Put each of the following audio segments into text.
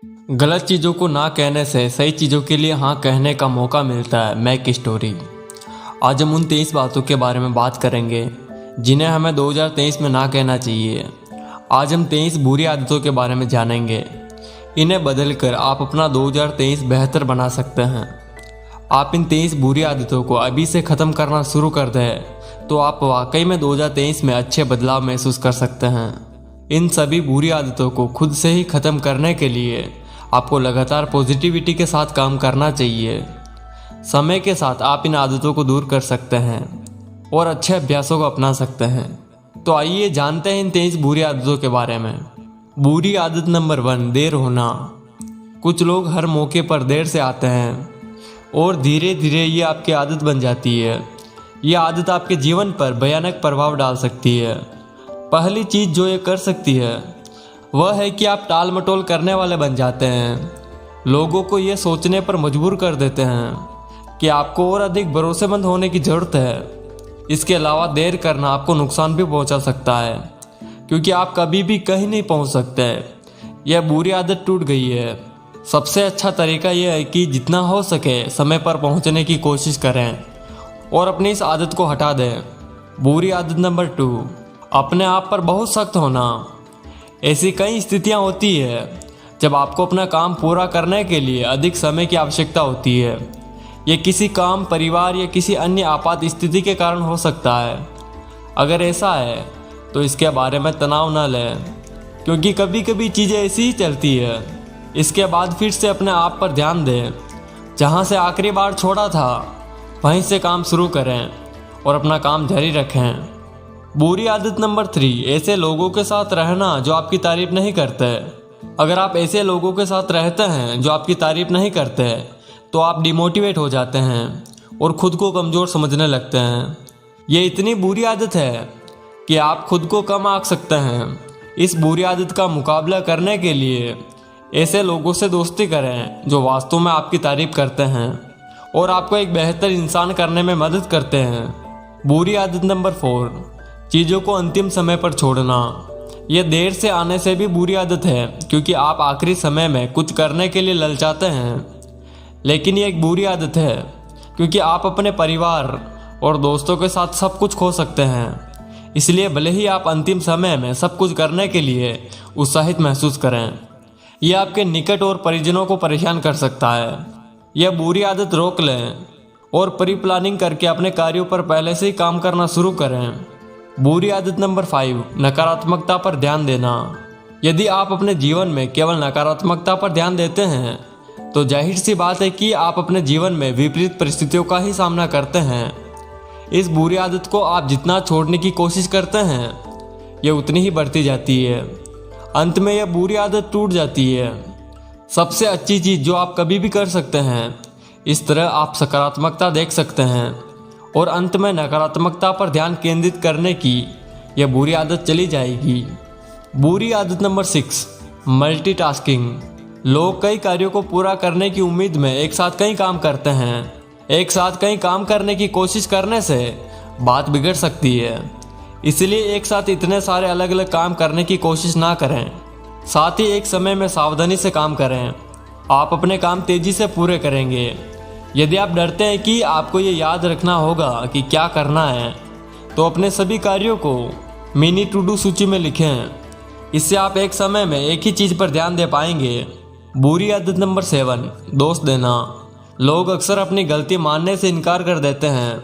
गलत चीज़ों को ना कहने से सही चीज़ों के लिए हाँ कहने का मौका मिलता है। Mac story. आज हम उन 23 बातों के बारे में बात करेंगे जिन्हें हमें 2023 में ना कहना चाहिए। आज हम 23 बुरी आदतों के बारे में जानेंगे। इन्हें बदलकर आप अपना 2023 बेहतर बना सकते हैं। आप इन 23 बुरी आदतों को अभी से ख़त्म करना शुरू कर दें तो आप वाकई में 2023 में अच्छे बदलाव महसूस कर सकते हैं। इन सभी बुरी आदतों को खुद से ही ख़त्म करने के लिए आपको लगातार पॉजिटिविटी के साथ काम करना चाहिए। समय के साथ आप इन आदतों को दूर कर सकते हैं और अच्छे अभ्यासों को अपना सकते हैं। तो आइए जानते हैं इन 23 बुरी आदतों के बारे में। बुरी आदत नंबर 1, देर होना। कुछ लोग हर मौके पर देर से आते हैं और धीरे धीरे ये आपकी आदत बन जाती है। ये आदत आपके जीवन पर भयानक प्रभाव डाल सकती है। पहली चीज़ जो ये कर सकती है वह है कि आप टाल मटोल करने वाले बन जाते हैं। लोगों को ये सोचने पर मजबूर कर देते हैं कि आपको और अधिक भरोसेमंद होने की ज़रूरत है। इसके अलावा देर करना आपको नुकसान भी पहुंचा सकता है क्योंकि आप कभी भी कहीं नहीं पहुंच सकते। यह बुरी आदत टूट गई है। सबसे अच्छा तरीका यह है कि जितना हो सके समय पर पहुंचने की कोशिश करें और अपनी इस आदत को हटा दें। बुरी आदत नंबर 2, अपने आप पर बहुत सख्त होना। ऐसी कई स्थितियां होती है जब आपको अपना काम पूरा करने के लिए अधिक समय की आवश्यकता होती है। ये किसी काम, परिवार या किसी अन्य आपात स्थिति के कारण हो सकता है। अगर ऐसा है तो इसके बारे में तनाव न लें क्योंकि कभी कभी चीज़ें ऐसी ही चलती है। इसके बाद फिर से अपने आप पर ध्यान दें। जहाँ से आखिरी बार छोड़ा था वहीं से काम शुरू करें और अपना काम जारी रखें। बुरी आदत नंबर 3, ऐसे लोगों के साथ रहना जो आपकी तारीफ नहीं करते। अगर आप ऐसे लोगों के साथ रहते हैं जो आपकी तारीफ नहीं करते तो आप डिमोटिवेट हो जाते हैं और खुद को कमज़ोर समझने लगते हैं। ये इतनी बुरी आदत है कि आप खुद को कम आंक सकते हैं। इस बुरी आदत का मुकाबला करने के लिए ऐसे लोगों से दोस्ती करें जो वास्तव में आपकी तारीफ करते हैं और आपको एक बेहतर इंसान करने में मदद करते हैं। बुरी आदत नंबर 4, चीज़ों को अंतिम समय पर छोड़ना। यह देर से आने से भी बुरी आदत है क्योंकि आप आखिरी समय में कुछ करने के लिए ललचाते हैं। लेकिन यह एक बुरी आदत है क्योंकि आप अपने परिवार और दोस्तों के साथ सब कुछ खो सकते हैं। इसलिए भले ही आप अंतिम समय में सब कुछ करने के लिए उत्साहित महसूस करें, यह आपके निकट और परिजनों को परेशान कर सकता है। यह बुरी आदत रोक लें और प्री प्लानिंग करके अपने कार्यों पर पहले से ही काम करना शुरू करें। बुरी आदत नंबर 5, नकारात्मकता पर ध्यान देना। यदि आप अपने जीवन में केवल नकारात्मकता पर ध्यान देते हैं तो जाहिर सी बात है कि आप अपने जीवन में विपरीत परिस्थितियों का ही सामना करते हैं। इस बुरी आदत को आप जितना छोड़ने की कोशिश करते हैं यह उतनी ही बढ़ती जाती है। अंत में यह बुरी आदत टूट जाती है। सबसे अच्छी चीज़ जो आप कभी भी कर सकते हैं, इस तरह आप सकारात्मकता देख सकते हैं और अंत में नकारात्मकता पर ध्यान केंद्रित करने की यह बुरी आदत चली जाएगी। बुरी आदत नंबर 6, मल्टीटास्किंग। लोग कई कार्यों को पूरा करने की उम्मीद में एक साथ कई काम करते हैं। एक साथ कई काम करने की कोशिश करने से बात बिगड़ सकती है। इसलिए एक साथ इतने सारे अलग अलग काम करने की कोशिश ना करें। साथ ही एक समय में सावधानी से काम करें। आप अपने काम तेजी से पूरे करेंगे। यदि आप डरते हैं कि आपको ये याद रखना होगा कि क्या करना है तो अपने सभी कार्यों को मिनी टू डू सूची में लिखें। इससे आप एक समय में एक ही चीज़ पर ध्यान दे पाएंगे। बुरी आदत नंबर 7, दोष देना। लोग अक्सर अपनी गलती मानने से इनकार कर देते हैं,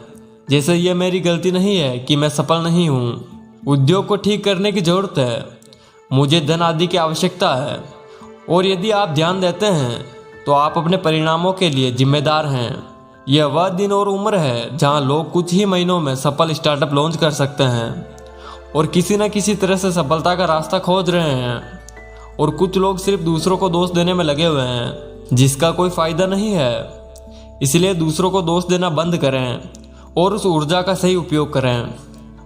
जैसे ये मेरी गलती नहीं है कि मैं सफल नहीं हूँ, उद्योग को ठीक करने की ज़रूरत है, मुझे धन आदि की आवश्यकता है। और यदि आप ध्यान देते हैं तो आप अपने परिणामों के लिए जिम्मेदार हैं। यह वह दिन और उम्र है जहां लोग कुछ ही महीनों में सफल स्टार्टअप लॉन्च कर सकते हैं और किसी न किसी तरह से सफलता का रास्ता खोज रहे हैं। और कुछ लोग सिर्फ दूसरों को दोष देने में लगे हुए हैं जिसका कोई फ़ायदा नहीं है। इसलिए दूसरों को दोष देना बंद करें और उस ऊर्जा का सही उपयोग करें।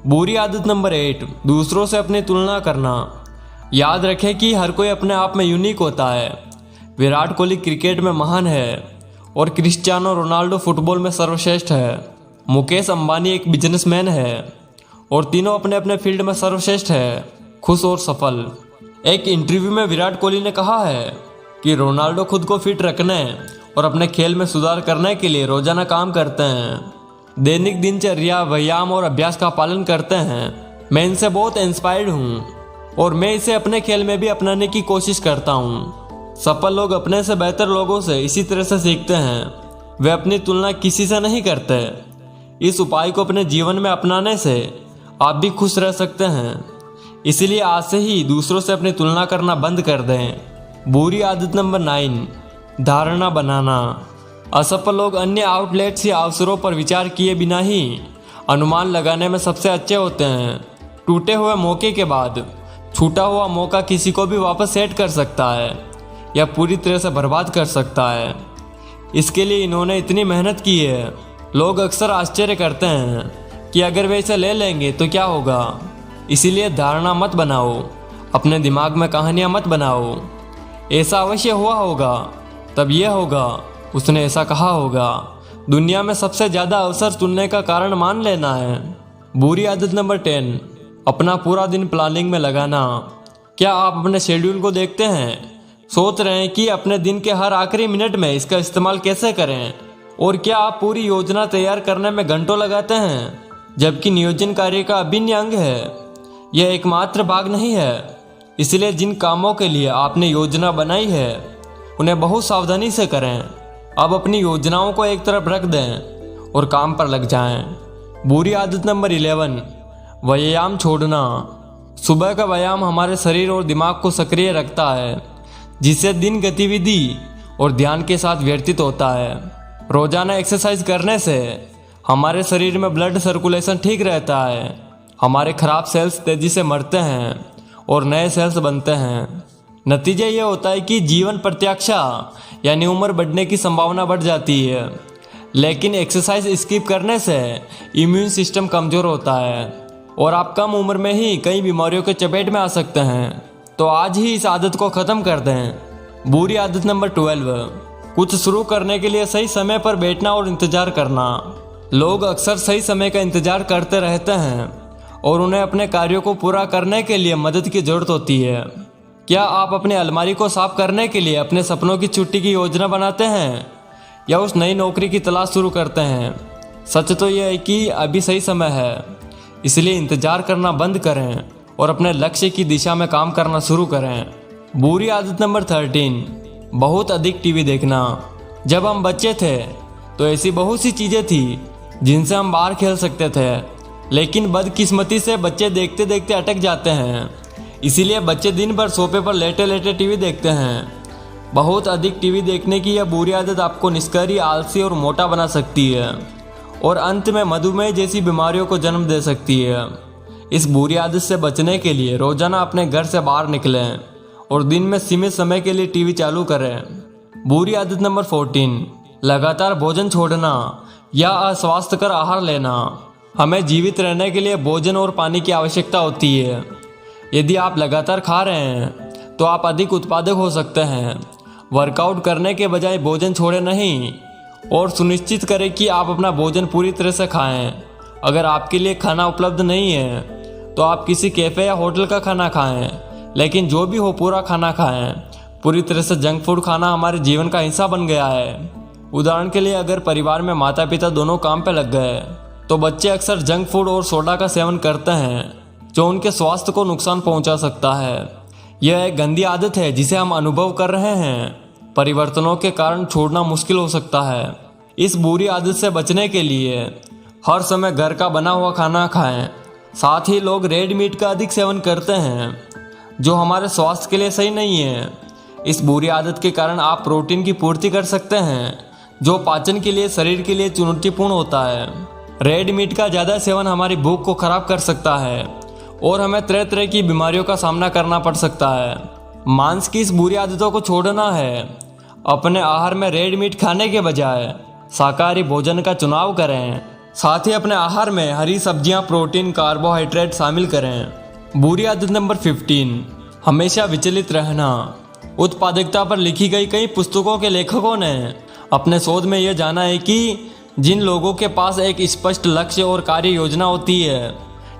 बुरी आदत नंबर 8, दूसरों से अपनी तुलना करना। याद रखें कि हर कोई अपने आप में यूनिक होता है। विराट कोहली क्रिकेट में महान है और क्रिस्टियानो रोनाल्डो फुटबॉल में सर्वश्रेष्ठ है। मुकेश अंबानी एक बिजनेसमैन है और तीनों अपने अपने फील्ड में सर्वश्रेष्ठ है, खुश और सफल। एक इंटरव्यू में विराट कोहली ने कहा है, कि रोनाल्डो खुद को फिट रखने और अपने खेल में सुधार करने के लिए रोजाना काम करते हैं, दैनिक दिनचर्या, व्यायाम और अभ्यास का पालन करते हैं। मैं इनसे बहुत इंस्पायर्ड हूँ और मैं इसे अपने खेल में भी अपनाने की कोशिश करता हूँ। सफल लोग अपने से बेहतर लोगों से इसी तरह से सीखते हैं। वे अपनी तुलना किसी से नहीं करते। इस उपाय को अपने जीवन में अपनाने से आप भी खुश रह सकते हैं। इसलिए आज से ही दूसरों से अपनी तुलना करना बंद कर दें। बुरी आदत नंबर 9, धारणा बनाना। असफल लोग अन्य आउटलेट्स या अवसरों पर विचार किए बिना ही अनुमान लगाने में सबसे अच्छे होते हैं। टूटे हुए मौके के बाद छूटा हुआ मौका किसी को भी वापस सेट कर सकता है या पूरी तरह से बर्बाद कर सकता है। इसके लिए इन्होंने इतनी मेहनत की है। लोग अक्सर आश्चर्य करते हैं कि अगर वे इसे ले लेंगे तो क्या होगा। इसीलिए धारणा मत बनाओ, अपने दिमाग में कहानियां मत बनाओ। ऐसा अवश्य हुआ होगा, तब यह होगा, उसने ऐसा कहा होगा। दुनिया में सबसे ज़्यादा अवसर चुनने का कारण मान लेना है। बुरी आदत नंबर 10, अपना पूरा दिन प्लानिंग में लगाना। क्या आप अपने शेड्यूल को देखते हैं, सोच रहे हैं कि अपने दिन के हर आखिरी मिनट में इसका इस्तेमाल कैसे करें? और क्या आप पूरी योजना तैयार करने में घंटों लगाते हैं, जबकि नियोजन कार्य का अभिन्न अंग है, यह एकमात्र भाग नहीं है। इसलिए जिन कामों के लिए आपने योजना बनाई है उन्हें बहुत सावधानी से करें। अब अपनी योजनाओं को एक तरफ रख दें और काम पर लग जाएं। बुरी आदत नंबर 11, व्यायाम छोड़ना। सुबह का व्यायाम हमारे शरीर और दिमाग को सक्रिय रखता है, जिससे दिन गतिविधि और ध्यान के साथ व्यतीत होता है। रोजाना एक्सरसाइज करने से हमारे शरीर में ब्लड सर्कुलेशन ठीक रहता है, हमारे खराब सेल्स तेजी से मरते हैं और नए सेल्स बनते हैं। नतीजा ये होता है कि जीवन प्रत्याशा यानी उम्र बढ़ने की संभावना बढ़ जाती है। लेकिन एक्सरसाइज स्किप करने से इम्यून सिस्टम कमज़ोर होता है और आप कम उम्र में ही कई बीमारियों के चपेट में आ सकते हैं। तो आज ही इस आदत को ख़त्म कर दें। बुरी आदत नंबर 12, कुछ शुरू करने के लिए सही समय पर बैठना और इंतज़ार करना। लोग अक्सर सही समय का इंतज़ार करते रहते हैं और उन्हें अपने कार्यों को पूरा करने के लिए मदद की ज़रूरत होती है। क्या आप अपने अलमारी को साफ करने के लिए अपने सपनों की छुट्टी की योजना बनाते हैं या उस नई नौकरी की तलाश शुरू करते हैं? सच तो यह है कि अभी सही समय है, इसलिए इंतज़ार करना बंद करें और अपने लक्ष्य की दिशा में काम करना शुरू करें। बुरी आदत नंबर 13, बहुत अधिक टीवी देखना। जब हम बच्चे थे तो ऐसी बहुत सी चीज़ें थी जिनसे हम बाहर खेल सकते थे, लेकिन बदकिस्मती से बच्चे देखते देखते अटक जाते हैं। इसीलिए बच्चे दिन भर सोफे पर लेटे लेटे टीवी देखते हैं। बहुत अधिक टीवी देखने की यह बुरी आदत आपको निष्क्रिय, आलसी और मोटा बना सकती है और अंत में मधुमेह जैसी बीमारियों को जन्म दे सकती है। इस बुरी आदत से बचने के लिए रोजाना अपने घर से बाहर निकलें और दिन में सीमित समय के लिए टीवी चालू करें। बुरी आदत नंबर 14, लगातार भोजन छोड़ना या अस्वास्थ्यकर आहार लेना। हमें जीवित रहने के लिए भोजन और पानी की आवश्यकता होती है। यदि आप लगातार खा रहे हैं तो आप अधिक उत्पादक हो सकते हैं। वर्कआउट करने के बजाय भोजन छोड़े नहीं और सुनिश्चित करें कि आप अपना भोजन पूरी तरह से खाएं। अगर आपके लिए खाना उपलब्ध नहीं है तो आप किसी कैफ़े या होटल का खाना खाएं, लेकिन जो भी हो पूरा खाना खाएं। पूरी तरह से जंक फूड खाना हमारे जीवन का हिस्सा बन गया है। उदाहरण के लिए अगर परिवार में माता पिता दोनों काम पे लग गए तो बच्चे अक्सर जंक फूड और सोडा का सेवन करते हैं, जो उनके स्वास्थ्य को नुकसान पहुंचा सकता है। यह एक गंदी आदत है जिसे हम अनुभव कर रहे हैं। परिवर्तनों के कारण छोड़ना मुश्किल हो सकता है। इस बुरी आदत से बचने के लिए हर समय घर का बना हुआ खाना खाएं। साथ ही लोग रेड मीट का अधिक सेवन करते हैं, जो हमारे स्वास्थ्य के लिए सही नहीं है। इस बुरी आदत के कारण आप प्रोटीन की पूर्ति कर सकते हैं, जो पाचन के लिए शरीर के लिए चुनौतीपूर्ण होता है। रेड मीट का ज़्यादा सेवन हमारी भूख को खराब कर सकता है और हमें तरह तरह की बीमारियों का सामना करना पड़ सकता है। मांस की इस बुरी आदतों को छोड़ना है। अपने आहार में रेड मीट खाने के बजाय शाकाहारी भोजन का चुनाव करें। साथ ही अपने आहार में हरी सब्जियां, प्रोटीन, कार्बोहाइड्रेट शामिल करें। बुरी आदत नंबर 15, हमेशा विचलित रहना। उत्पादकता पर लिखी गई कई पुस्तकों के लेखकों ने अपने शोध में यह जाना है कि जिन लोगों के पास एक स्पष्ट लक्ष्य और कार्य योजना होती है,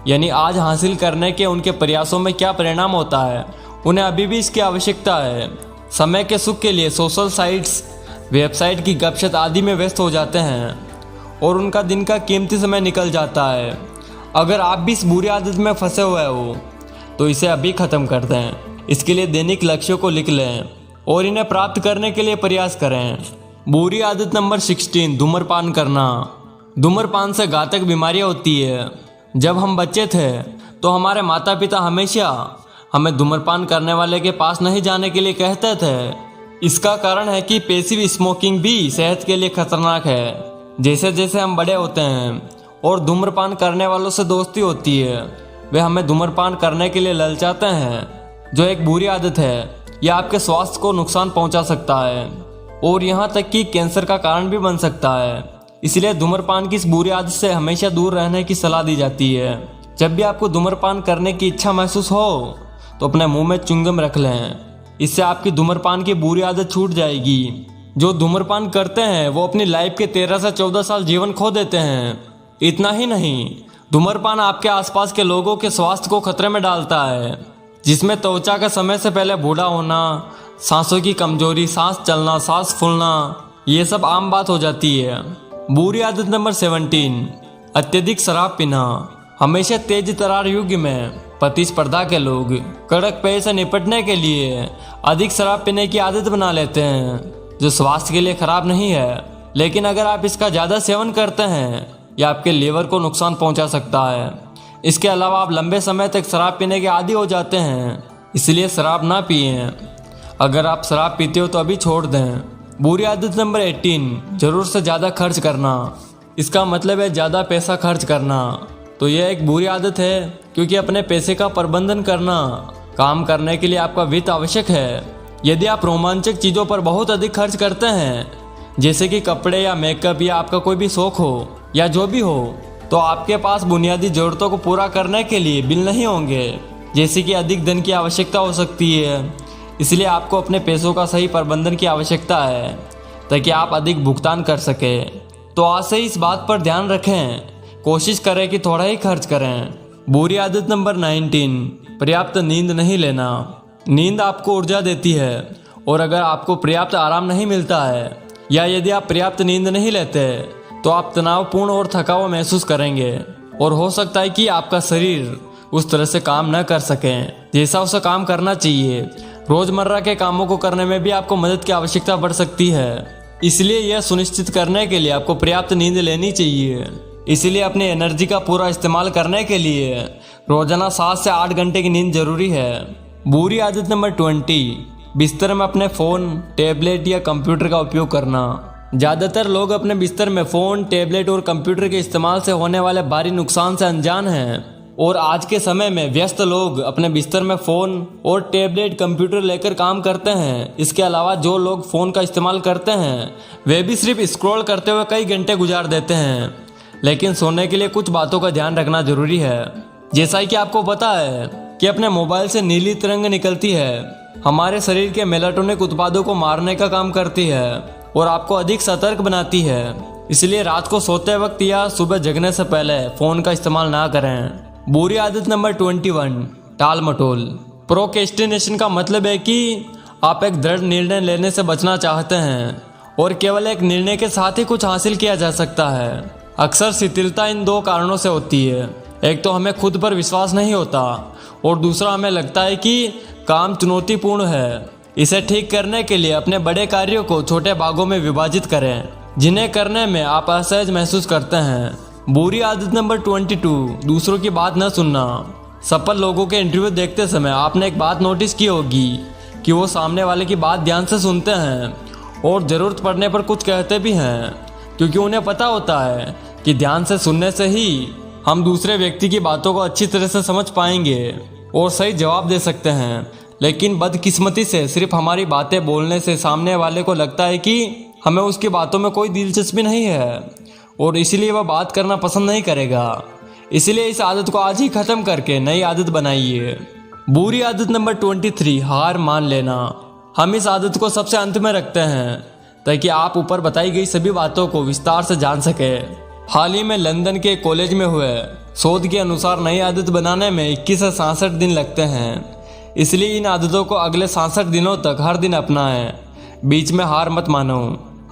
यानी आज हासिल करने के उनके प्रयासों में क्या परिणाम होता है, उन्हें अभी भी इसकी आवश्यकता है। समय के सुख के लिए सोशल साइट्स, वेबसाइट की गपशप आदि में व्यस्त हो जाते हैं और उनका दिन का कीमती समय निकल जाता है। अगर आप भी इस बुरी आदत में फंसे हुए हो तो इसे अभी ख़त्म कर दें। इसके लिए दैनिक लक्ष्यों को लिख लें और इन्हें प्राप्त करने के लिए प्रयास करें। बुरी आदत नंबर 16, धूम्रपान करना। धूम्रपान से घातक बीमारियां होती है। जब हम बच्चे थे तो हमारे माता पिता हमेशा हमें धूम्रपान करने वाले के पास नहीं जाने के लिए कहते थे। इसका कारण है कि पैसिव स्मोकिंग भी सेहत के लिए खतरनाक है। जैसे जैसे हम बड़े होते हैं और धूम्रपान करने वालों से दोस्ती होती है, वे हमें धूम्रपान करने के लिए ललचाते हैं, जो एक बुरी आदत है। यह आपके स्वास्थ्य को नुकसान पहुंचा सकता है और यहाँ तक कि कैंसर का कारण भी बन सकता है। इसलिए धूम्रपान की इस बुरी आदत से हमेशा दूर रहने की सलाह दी जाती है। जब भी आपको धूम्रपान करने की इच्छा महसूस हो तो अपने मुंह में च्युइंगम रख लें। इससे आपकी धूम्रपान की बुरी आदत छूट जाएगी। जो धूम्रपान करते हैं वो अपनी लाइफ के 13 से 14 साल जीवन खो देते हैं। इतना ही नहीं, धूम्रपान आपके आसपास के लोगों के स्वास्थ्य को खतरे में डालता है, जिसमें त्वचा का समय से पहले बूढ़ा होना, सांसों की कमजोरी, सांस चलना, सांस फूलना, ये सब आम बात हो जाती है। बुरी आदत नंबर 17, अत्यधिक शराब पीना। हमेशा तेज तरार युग में प्रतिस्पर्धा के लोग कड़क पेय से निपटने के लिए अधिक शराब पीने की आदत बना लेते हैं, जो स्वास्थ्य के लिए खराब नहीं है। लेकिन अगर आप इसका ज़्यादा सेवन करते हैं यह आपके लीवर को नुकसान पहुंचा सकता है। इसके अलावा आप लंबे समय तक शराब पीने के आदी हो जाते हैं, इसलिए शराब ना पिएं। अगर आप शराब पीते हो तो अभी छोड़ दें। बुरी आदत नंबर 18, ज़रूरत से ज़्यादा खर्च करना। इसका मतलब है ज़्यादा पैसा खर्च करना। तो यह एक बुरी आदत है, क्योंकि अपने पैसे का प्रबंधन करना, काम करने के लिए आपका वित्त आवश्यक है। यदि आप रोमांचक चीज़ों पर बहुत अधिक खर्च करते हैं, जैसे कि कपड़े या मेकअप या आपका कोई भी शौक हो या जो भी हो, तो आपके पास बुनियादी ज़रूरतों को पूरा करने के लिए बिल नहीं होंगे, जैसे कि अधिक धन की आवश्यकता हो सकती है। इसलिए आपको अपने पैसों का सही प्रबंधन की आवश्यकता है, ताकि आप अधिक भुगतान कर सकें। तो आज से इस बात पर ध्यान रखें, कोशिश करें कि थोड़ा ही खर्च करें। बुरी आदत नंबर 19, पर्याप्त नींद नहीं लेना। नींद आपको ऊर्जा देती है और अगर आपको पर्याप्त आराम नहीं मिलता है या यदि आप पर्याप्त नींद नहीं लेते तो आप तनावपूर्ण और थका हुआ महसूस करेंगे और हो सकता है कि आपका शरीर उस तरह से काम न कर सकें जैसा उसे काम करना चाहिए। रोजमर्रा के कामों को करने में भी आपको मदद की आवश्यकता बढ़ सकती है। इसलिए यह सुनिश्चित करने के लिए आपको पर्याप्त नींद लेनी चाहिए। इसलिए अपनी एनर्जी का पूरा इस्तेमाल करने के लिए रोजाना 7 से 8 घंटे की नींद जरूरी है। बुरी आदत नंबर 20, बिस्तर में अपने फ़ोन, टैबलेट या कंप्यूटर का उपयोग करना। ज़्यादातर लोग अपने बिस्तर में फ़ोन, टैबलेट और कंप्यूटर के इस्तेमाल से होने वाले भारी नुकसान से अनजान हैं और आज के समय में व्यस्त लोग अपने बिस्तर में फ़ोन और टैबलेट, कंप्यूटर लेकर काम करते हैं। इसके अलावा जो लोग फ़ोन का इस्तेमाल करते हैं वे भी सिर्फ स्क्रॉल करते हुए कई घंटे गुजार देते हैं। लेकिन सोने के लिए कुछ बातों का ध्यान रखना जरूरी है। जैसा कि आपको पता है कि अपने मोबाइल से नीली तरंग निकलती है, हमारे शरीर के मेलाटोनिक उत्पादों को मारने का काम करती है और आपको अधिक सतर्क बनाती है। इसलिए रात को सोते वक्त या सुबह जगने से पहले फ़ोन का इस्तेमाल ना करें। बुरी आदत नंबर 21, टाल मटोल। प्रोक्रेस्टिनेशन का मतलब है कि आप एक दृढ़ निर्णय लेने से बचना चाहते हैं और केवल एक निर्णय के साथ ही कुछ हासिल किया जा सकता है। अक्सर शिथिलता इन 2 कारणों से होती है। एक तो हमें खुद पर विश्वास नहीं होता और दूसरा हमें लगता है कि काम चुनौतीपूर्ण है। इसे ठीक करने के लिए अपने बड़े कार्यों को छोटे भागों में विभाजित करें, जिन्हें करने में आप असहज महसूस करते हैं। बुरी आदत नंबर 22, दूसरों की बात न सुनना। सफल लोगों के इंटरव्यू देखते समय आपने एक बात नोटिस की होगी कि वो सामने वाले की बात ध्यान से सुनते हैं और ज़रूरत पड़ने पर कुछ कहते भी हैं, क्योंकि उन्हें पता होता है कि ध्यान से सुनने से ही हम दूसरे व्यक्ति की बातों को अच्छी तरह से समझ पाएंगे और सही जवाब दे सकते हैं। लेकिन बदकिस्मती से सिर्फ हमारी बातें बोलने से सामने वाले को लगता है कि हमें उसकी बातों में कोई दिलचस्पी नहीं है और इसलिए वह बात करना पसंद नहीं करेगा। इसलिए इस आदत को आज ही ख़त्म करके नई आदत बनाइए। बुरी आदत नंबर 23, हार मान लेना। हम इस आदत को सबसे अंत में रखते हैं ताकि आप ऊपर बताई गई सभी बातों को विस्तार से जान सकें। हाल ही में लंदन के कॉलेज में हुए शोध के अनुसार नई आदत बनाने में 21 से 66 दिन लगते हैं। इसलिए इन आदतों को अगले 67 दिनों तक हर दिन अपनाएं। बीच में हार मत मानो।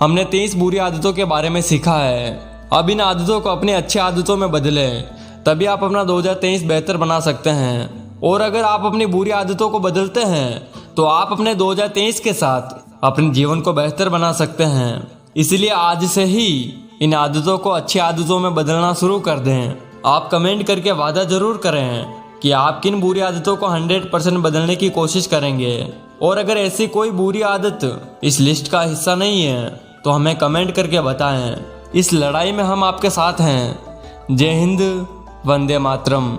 हमने 23 बुरी आदतों के बारे में सीखा है। अब इन आदतों को अपनी अच्छी आदतों में बदलें, तभी आप अपना 2023 बेहतर बना सकते हैं। और अगर आप अपनी बुरी आदतों को बदलते हैं तो आप अपने 2023 के साथ अपने जीवन को बेहतर बना सकते हैं। इसलिए आज से ही इन आदतों को अच्छी आदतों में बदलना शुरू कर दें। आप कमेंट करके वादा जरूर करें कि आप किन बुरी आदतों को 100% बदलने की कोशिश करेंगे। और अगर ऐसी कोई बुरी आदत इस लिस्ट का हिस्सा नहीं है तो हमें कमेंट करके बताएं। इस लड़ाई में हम आपके साथ हैं। जय हिंद, वंदे मातरम।